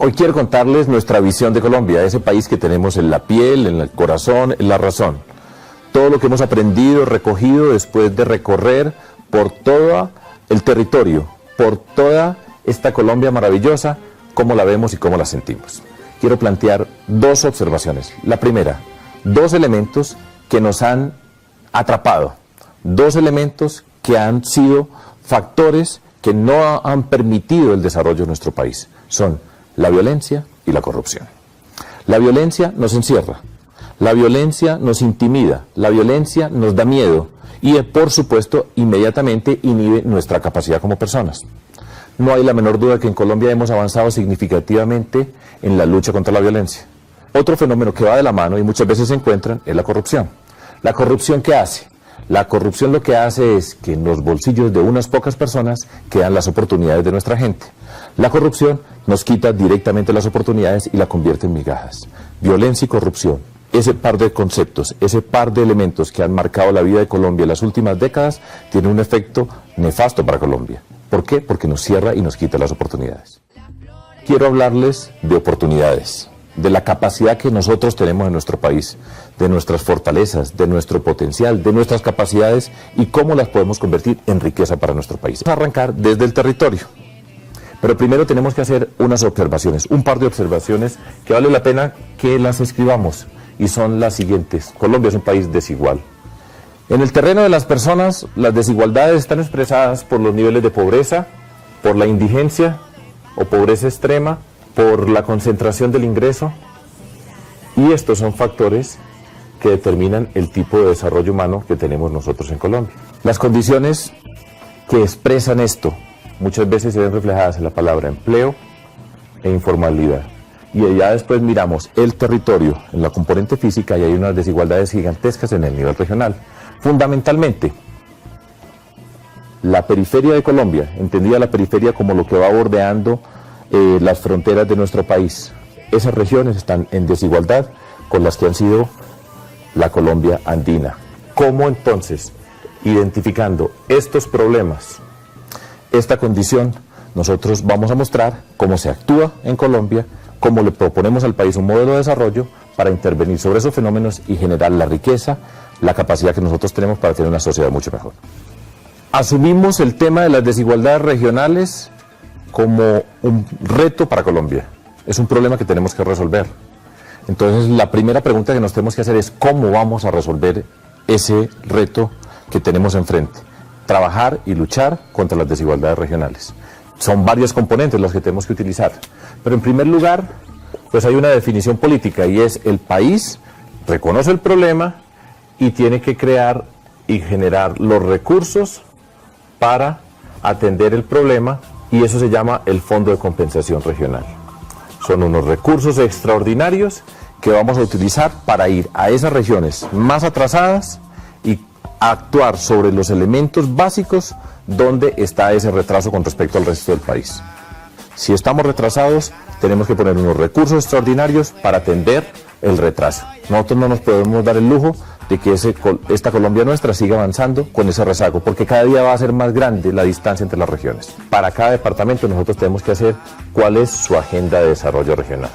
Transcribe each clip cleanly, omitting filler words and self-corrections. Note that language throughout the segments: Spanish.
Hoy quiero contarles nuestra visión de Colombia, ese país que tenemos en la piel, en el corazón, en la razón. Todo lo que hemos aprendido, recogido después de recorrer por todo el territorio, por toda esta Colombia maravillosa, cómo la vemos y cómo la sentimos. Quiero plantear dos observaciones. La primera, dos elementos que nos han atrapado, dos elementos que han sido factores que no han permitido el desarrollo de nuestro país. Son la violencia y la corrupción. La violencia nos encierra, la violencia nos intimida, la violencia nos da miedo y, por supuesto, inmediatamente inhibe nuestra capacidad como personas. No hay la menor duda que en Colombia hemos avanzado significativamente en la lucha contra la violencia. Otro fenómeno que va de la mano y muchas veces se encuentran es la corrupción. ¿La corrupción qué hace? La corrupción lo que hace es que en los bolsillos de unas pocas personas quedan las oportunidades de nuestra gente. La corrupción nos quita directamente las oportunidades y la convierte en migajas. Violencia y corrupción, ese par de conceptos, ese par de elementos que han marcado la vida de Colombia en las últimas décadas, tiene un efecto nefasto para Colombia. ¿Por qué? Porque nos cierra y nos quita las oportunidades. Quiero hablarles de oportunidades, de la capacidad que nosotros tenemos en nuestro país, de nuestras fortalezas, de nuestro potencial, de nuestras capacidades y cómo las podemos convertir en riqueza para nuestro país. Vamos a arrancar desde el territorio, pero primero tenemos que hacer unas observaciones, un par de observaciones que vale la pena que las escribamos y son las siguientes. Colombia es un país desigual. En el terreno de las personas, las desigualdades están expresadas por los niveles de pobreza, por la indigencia o pobreza extrema, por la concentración del ingreso, y estos son factores que determinan el tipo de desarrollo humano que tenemos nosotros en Colombia. Las condiciones que expresan esto muchas veces se ven reflejadas en la palabra empleo e informalidad. Y ya después miramos el territorio en la componente física y hay unas desigualdades gigantescas en el nivel regional. Fundamentalmente, la periferia de Colombia, entendida la periferia como lo que va bordeando las fronteras de nuestro país, esas regiones están en desigualdad con las que han sido la Colombia andina. ¿Cómo entonces, identificando estos problemas, esta condición, nosotros vamos a mostrar cómo se actúa en Colombia, cómo le proponemos al país un modelo de desarrollo para intervenir sobre esos fenómenos y generar la riqueza, la capacidad que nosotros tenemos para tener una sociedad mucho mejor? Asumimos el tema de las desigualdades regionales como un reto para Colombia. Es un problema que tenemos que resolver. Entonces, la primera pregunta que nos tenemos que hacer es ¿cómo vamos a resolver ese reto que tenemos enfrente? Trabajar y luchar contra las desigualdades regionales. Son varios componentes los que tenemos que utilizar. Pero en primer lugar, pues hay una definición política y es el país reconoce el problema y tiene que crear y generar los recursos para atender el problema, y eso se llama el Fondo de Compensación Regional. Son unos recursos extraordinarios que vamos a utilizar para ir a esas regiones más atrasadas y actuar sobre los elementos básicos donde está ese retraso con respecto al resto del país. Si estamos retrasados, tenemos que poner unos recursos extraordinarios para atender el retraso. Nosotros no nos podemos dar el lujo de que esta Colombia nuestra siga avanzando con ese rezago, porque cada día va a ser más grande la distancia entre las regiones. Para cada departamento nosotros tenemos que hacer cuál es su agenda de desarrollo regional.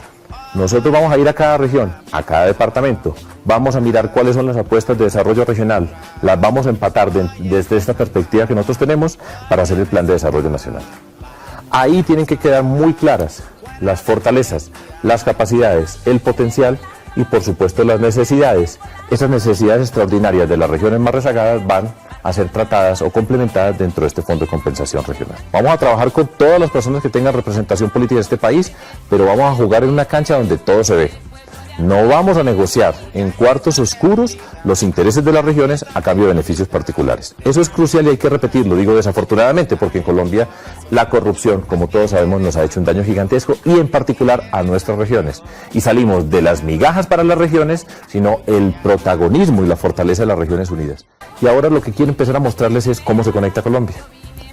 Nosotros vamos a ir a cada región, a cada departamento, vamos a mirar cuáles son las apuestas de desarrollo regional, las vamos a empatar desde esta perspectiva que nosotros tenemos para hacer el plan de desarrollo nacional. Ahí tienen que quedar muy claras las fortalezas, las capacidades, el potencial y por supuesto las necesidades. Esas necesidades extraordinarias de las regiones más rezagadas van a ser tratadas o complementadas dentro de este Fondo de Compensación Regional. Vamos a trabajar con todas las personas que tengan representación política de este país, pero vamos a jugar en una cancha donde todo se ve. No vamos a negociar en cuartos oscuros los intereses de las regiones a cambio de beneficios particulares. Eso es crucial y hay que repetirlo, digo desafortunadamente, porque en Colombia la corrupción, como todos sabemos, nos ha hecho un daño gigantesco y en particular a nuestras regiones. Y salimos de las migajas para las regiones, sino el protagonismo y la fortaleza de las regiones unidas. Y ahora lo que quiero empezar a mostrarles es cómo se conecta Colombia,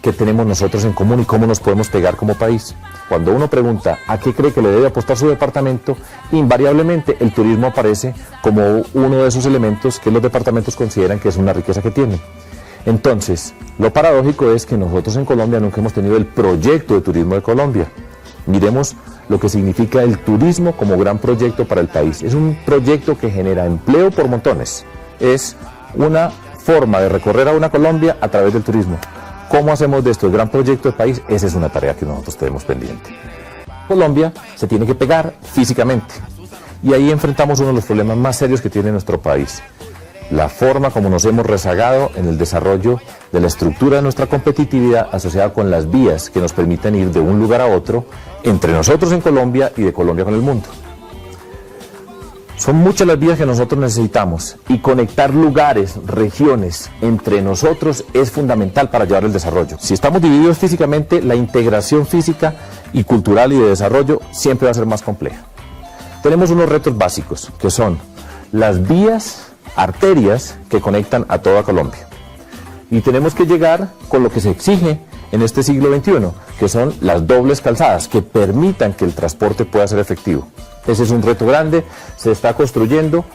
qué tenemos nosotros en común y cómo nos podemos pegar como país. Cuando uno pregunta a qué cree que le debe apostar su departamento, invariablemente el turismo aparece como uno de esos elementos que los departamentos consideran que es una riqueza que tienen. Entonces, lo paradójico es que nosotros en Colombia nunca hemos tenido el proyecto de turismo de Colombia. Miremos lo que significa el turismo como gran proyecto para el país. Es un proyecto que genera empleo por montones. Es una forma de recorrer a una Colombia a través del turismo. ¿Cómo hacemos de esto el gran proyecto del país? Esa es una tarea que nosotros tenemos pendiente. Colombia se tiene que pegar físicamente. Y ahí enfrentamos uno de los problemas más serios que tiene nuestro país. La forma como nos hemos rezagado en el desarrollo de la estructura de nuestra competitividad asociada con las vías que nos permiten ir de un lugar a otro entre nosotros en Colombia y de Colombia con el mundo. Son muchas las vías que nosotros necesitamos y conectar lugares, regiones entre nosotros es fundamental para llevar el desarrollo. Si estamos divididos físicamente, la integración física y cultural y de desarrollo siempre va a ser más compleja. Tenemos unos retos básicos que son las vías, arterias que conectan a toda Colombia. Y tenemos que llegar con lo que se exige en este siglo XXI, que son las dobles calzadas, que permitan que el transporte pueda ser efectivo. Ese es un reto grande, se está construyendo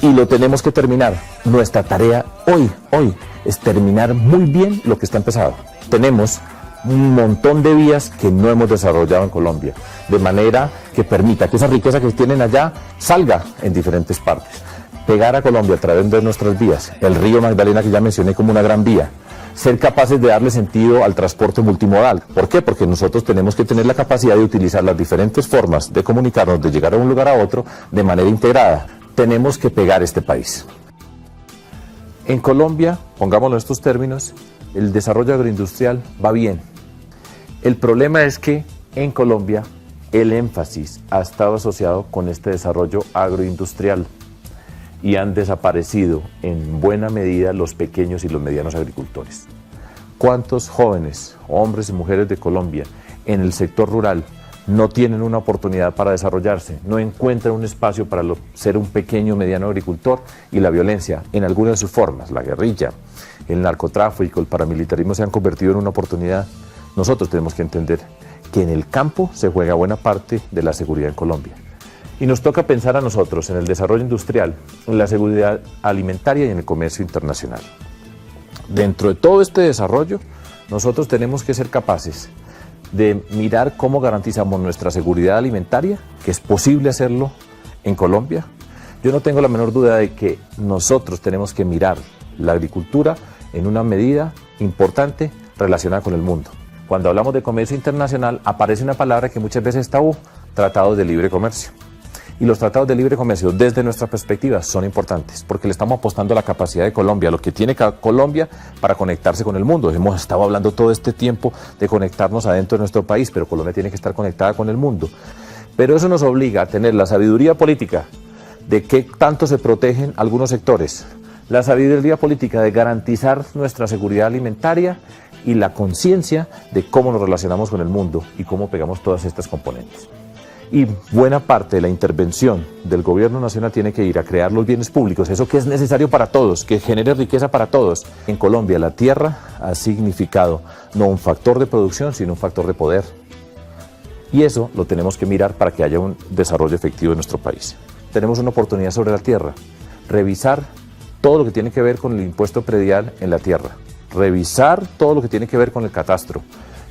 y lo tenemos que terminar. Nuestra tarea hoy es terminar muy bien lo que está empezado. Tenemos un montón de vías que no hemos desarrollado en Colombia, de manera que permita que esa riqueza que tienen allá salga en diferentes partes. Pegar a Colombia a través de nuestras vías, el río Magdalena que ya mencioné como una gran vía, ser capaces de darle sentido al transporte multimodal. ¿Por qué? Porque nosotros tenemos que tener la capacidad de utilizar las diferentes formas de comunicarnos, de llegar a un lugar a otro de manera integrada. Tenemos que pegar este país. En Colombia, pongámoslo en estos términos, el desarrollo agroindustrial va bien. El problema es que en Colombia el énfasis ha estado asociado con este desarrollo agroindustrial y han desaparecido en buena medida los pequeños y los medianos agricultores. ¿Cuántos jóvenes, hombres y mujeres de Colombia en el sector rural no tienen una oportunidad para desarrollarse, no encuentran un espacio para ser un pequeño o mediano agricultor? Y la violencia en algunas de sus formas, la guerrilla, el narcotráfico, el paramilitarismo se han convertido en una oportunidad. Nosotros tenemos que entender que en el campo se juega buena parte de la seguridad en Colombia. Y nos toca pensar a nosotros en el desarrollo industrial, en la seguridad alimentaria y en el comercio internacional. Dentro de todo este desarrollo, nosotros tenemos que ser capaces de mirar cómo garantizamos nuestra seguridad alimentaria, que es posible hacerlo en Colombia. Yo no tengo la menor duda de que nosotros tenemos que mirar la agricultura en una medida importante relacionada con el mundo. Cuando hablamos de comercio internacional, aparece una palabra que muchas veces es tabú: tratados de libre comercio. Y los tratados de libre comercio, desde nuestra perspectiva, son importantes porque le estamos apostando a la capacidad de Colombia, lo que tiene Colombia para conectarse con el mundo. Hemos estado hablando todo este tiempo de conectarnos adentro de nuestro país, pero Colombia tiene que estar conectada con el mundo. Pero eso nos obliga a tener la sabiduría política de qué tanto se protegen algunos sectores, la sabiduría política de garantizar nuestra seguridad alimentaria y la conciencia de cómo nos relacionamos con el mundo y cómo pegamos todas estas componentes. Y buena parte de la intervención del gobierno nacional tiene que ir a crear los bienes públicos, eso que es necesario para todos, que genere riqueza para todos. En Colombia la tierra ha significado no un factor de producción, sino un factor de poder. Y eso lo tenemos que mirar para que haya un desarrollo efectivo en nuestro país. Tenemos una oportunidad sobre la tierra, revisar todo lo que tiene que ver con el impuesto predial en la tierra, revisar todo lo que tiene que ver con el catastro.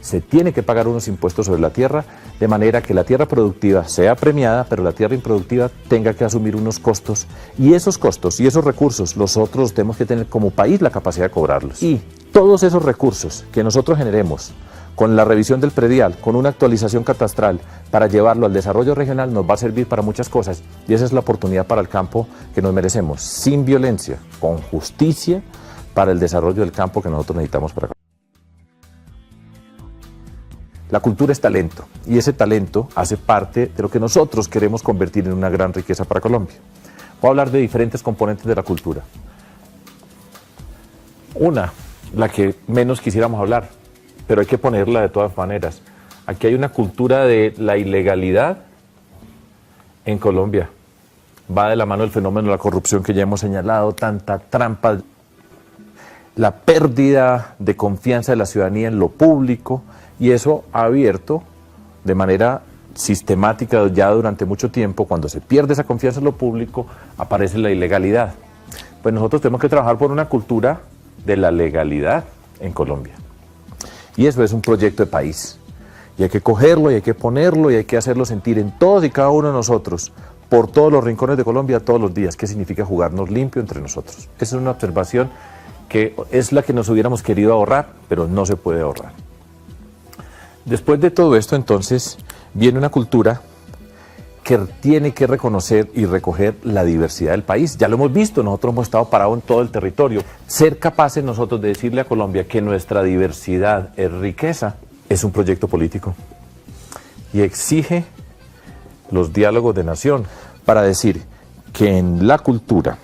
Se tiene que pagar unos impuestos sobre la tierra, de manera que la tierra productiva sea premiada, pero la tierra improductiva tenga que asumir unos costos. Y esos costos y esos recursos nosotros tenemos que tener como país la capacidad de cobrarlos. Y todos esos recursos que nosotros generemos con la revisión del predial, con una actualización catastral, para llevarlo al desarrollo regional, nos va a servir para muchas cosas. Y esa es la oportunidad para el campo que nos merecemos, sin violencia, con justicia, para el desarrollo del campo que nosotros necesitamos para acá. La cultura es talento, y ese talento hace parte de lo que nosotros queremos convertir en una gran riqueza para Colombia. Voy a hablar de diferentes componentes de la cultura. Una, la que menos quisiéramos hablar, pero hay que ponerla de todas maneras. Aquí hay una cultura de la ilegalidad en Colombia. Va de la mano el fenómeno de la corrupción que ya hemos señalado, tanta trampa, la pérdida de confianza de la ciudadanía en lo público, y eso ha abierto de manera sistemática ya durante mucho tiempo. Cuando se pierde esa confianza en lo público, aparece la ilegalidad. Pues nosotros tenemos que trabajar por una cultura de la legalidad en Colombia. Y eso es un proyecto de país. Y hay que cogerlo, y hay que ponerlo, y hay que hacerlo sentir en todos y cada uno de nosotros, por todos los rincones de Colombia, todos los días. ¿Qué significa jugarnos limpio entre nosotros? Esa es una observación que es la que nos hubiéramos querido ahorrar, pero no se puede ahorrar. Después de todo esto, entonces, viene una cultura que tiene que reconocer y recoger la diversidad del país. Ya lo hemos visto, nosotros hemos estado parados en todo el territorio. Ser capaces nosotros de decirle a Colombia que nuestra diversidad es riqueza, es un proyecto político y exige los diálogos de nación para decir que en la cultura,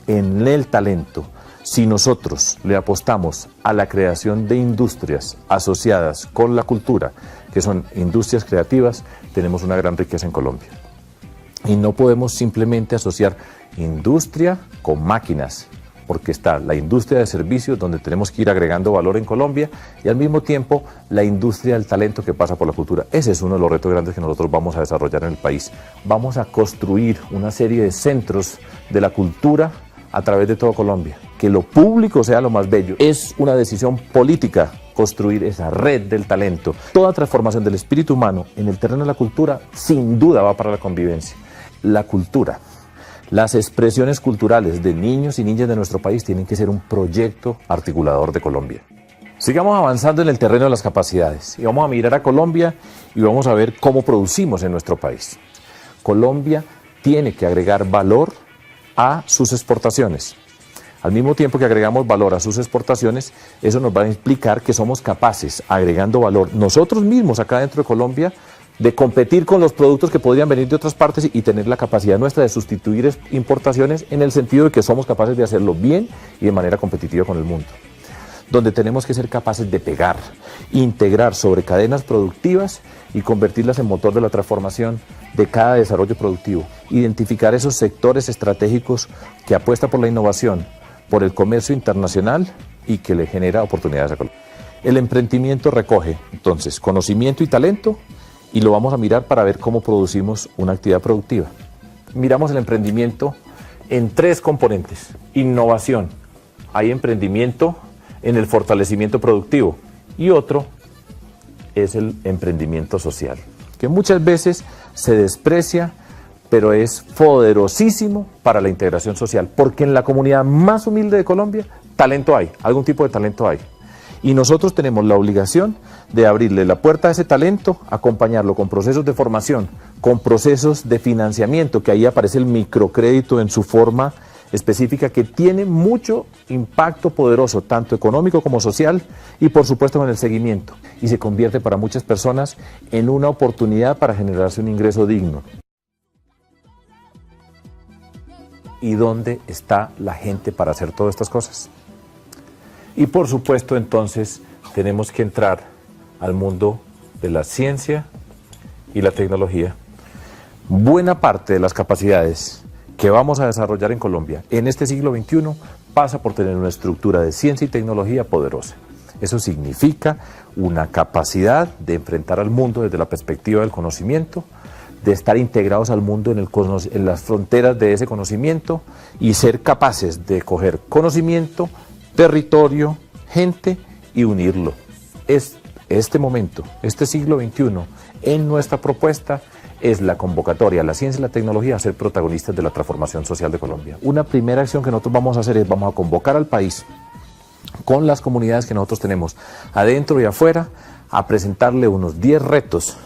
en el talento, si nosotros le apostamos a la creación de industrias asociadas con la cultura, que son industrias creativas, tenemos una gran riqueza en Colombia. Y no podemos simplemente asociar industria con máquinas, porque está la industria de servicios, donde tenemos que ir agregando valor en Colombia, y al mismo tiempo la industria del talento que pasa por la cultura. Ese es uno de los retos grandes que nosotros vamos a desarrollar en el país. Vamos a construir una serie de centros de la cultura a través de toda Colombia. Que lo público sea lo más bello. Es una decisión política construir esa red del talento. Toda transformación del espíritu humano en el terreno de la cultura, sin duda va para la convivencia. La cultura, las expresiones culturales de niños y niñas de nuestro país tienen que ser un proyecto articulador de Colombia. Sigamos avanzando en el terreno de las capacidades y vamos a mirar a Colombia y vamos a ver cómo producimos en nuestro país. Colombia tiene que agregar valor a sus exportaciones. Al mismo tiempo que agregamos valor a sus exportaciones, eso nos va a implicar que somos capaces, agregando valor nosotros mismos acá dentro de Colombia, de competir con los productos que podrían venir de otras partes y tener la capacidad nuestra de sustituir importaciones, en el sentido de que somos capaces de hacerlo bien y de manera competitiva con el mundo. Donde tenemos que ser capaces de pegar, integrar sobre cadenas productivas y convertirlas en motor de la transformación de cada desarrollo productivo. Identificar esos sectores estratégicos que apuestan por la innovación, por el comercio internacional y que le genera oportunidades a Colombia. El emprendimiento recoge, entonces, conocimiento y talento, y lo vamos a mirar para ver cómo producimos una actividad productiva. Miramos el emprendimiento en tres componentes. Innovación. Hay emprendimiento en el fortalecimiento productivo y otro es el emprendimiento social, que muchas veces se desprecia, pero es poderosísimo para la integración social, porque en la comunidad más humilde de Colombia, talento hay, algún tipo de talento hay. Y nosotros tenemos la obligación de abrirle la puerta a ese talento, acompañarlo con procesos de formación, con procesos de financiamiento, que ahí aparece el microcrédito en su forma específica, que tiene mucho impacto poderoso, tanto económico como social, y por supuesto en el seguimiento, y se convierte para muchas personas en una oportunidad para generarse un ingreso digno. ¿Y dónde está la gente para hacer todas estas cosas? Y por supuesto entonces tenemos que entrar al mundo de la ciencia y la tecnología. Buena parte de las capacidades que vamos a desarrollar en Colombia en este siglo XXI pasa por tener una estructura de ciencia y tecnología poderosa. Eso significa una capacidad de enfrentar al mundo desde la perspectiva del conocimiento, de estar integrados al mundo en las fronteras de ese conocimiento y ser capaces de coger conocimiento, territorio, gente y unirlo. Este momento, este siglo XXI, en nuestra propuesta es la convocatoria a la ciencia y la tecnología a ser protagonistas de la transformación social de Colombia. Una primera acción que nosotros vamos a hacer es vamos a convocar al país con las comunidades que nosotros tenemos adentro y afuera a presentarle unos 10 retos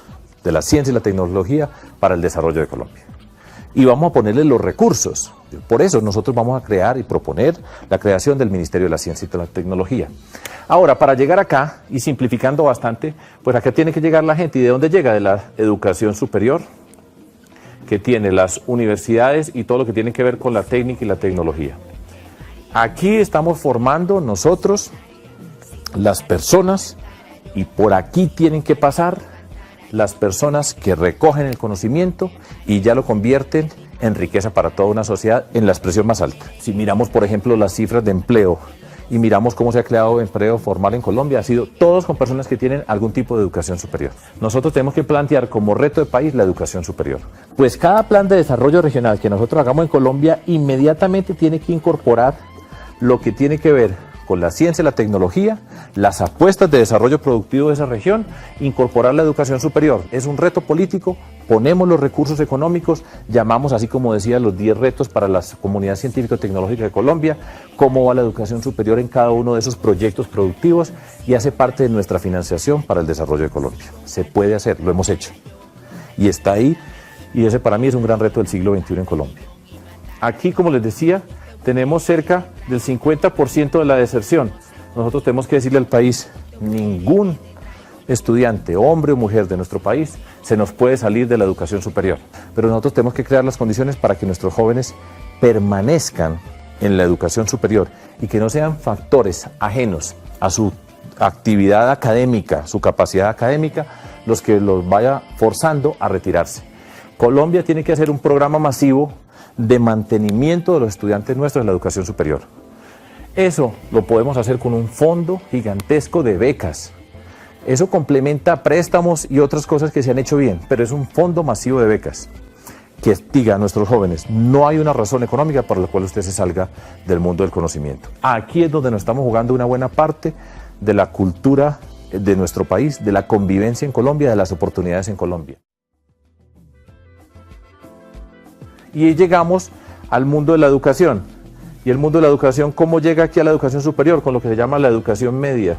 de la ciencia y la tecnología para el desarrollo de Colombia. Y vamos a ponerle los recursos. Por eso nosotros vamos a crear y proponer la creación del Ministerio de la Ciencia y la Tecnología. Ahora, para llegar acá, y simplificando bastante, pues acá tiene que llegar la gente. ¿Y de dónde llega? De la educación superior, que tiene las universidades y todo lo que tiene que ver con la técnica y la tecnología. Aquí estamos formando nosotros las personas, y por aquí tienen que pasar las personas que recogen el conocimiento y ya lo convierten en riqueza para toda una sociedad en la expresión más alta. Si miramos, por ejemplo, las cifras de empleo y miramos cómo se ha creado empleo formal en Colombia, ha sido todos con personas que tienen algún tipo de educación superior. Nosotros tenemos que plantear como reto de país la educación superior. Pues cada plan de desarrollo regional que nosotros hagamos en Colombia inmediatamente tiene que incorporar lo que tiene que ver con la ciencia y la tecnología, las apuestas de desarrollo productivo de esa región, incorporar la educación superior. Es un reto político, ponemos los recursos económicos, llamamos, así como decía, los 10 retos para la comunidad científico-tecnológica de Colombia, cómo va la educación superior en cada uno de esos proyectos productivos y hace parte de nuestra financiación para el desarrollo de Colombia. Se puede hacer, lo hemos hecho y está ahí, y ese para mí es un gran reto del siglo XXI en Colombia. Aquí, como les decía, tenemos cerca del 50% de la deserción. Nosotros tenemos que decirle al país, ningún estudiante, hombre o mujer de nuestro país, se nos puede salir de la educación superior. Pero nosotros tenemos que crear las condiciones para que nuestros jóvenes permanezcan en la educación superior y que no sean factores ajenos a su actividad académica, su capacidad académica, los que los vaya forzando a retirarse. Colombia tiene que hacer un programa masivo de mantenimiento de los estudiantes nuestros en la educación superior. Eso lo podemos hacer con un fondo gigantesco de becas. Eso complementa préstamos y otras cosas que se han hecho bien, pero es un fondo masivo de becas que diga a nuestros jóvenes, no hay una razón económica por la cual usted se salga del mundo del conocimiento. Aquí es donde nos estamos jugando una buena parte de la cultura de nuestro país, de la convivencia en Colombia, de las oportunidades en Colombia. Y llegamos al mundo de la educación. Y el mundo de la educación, ¿cómo llega aquí a la educación superior? Con lo que se llama la educación media.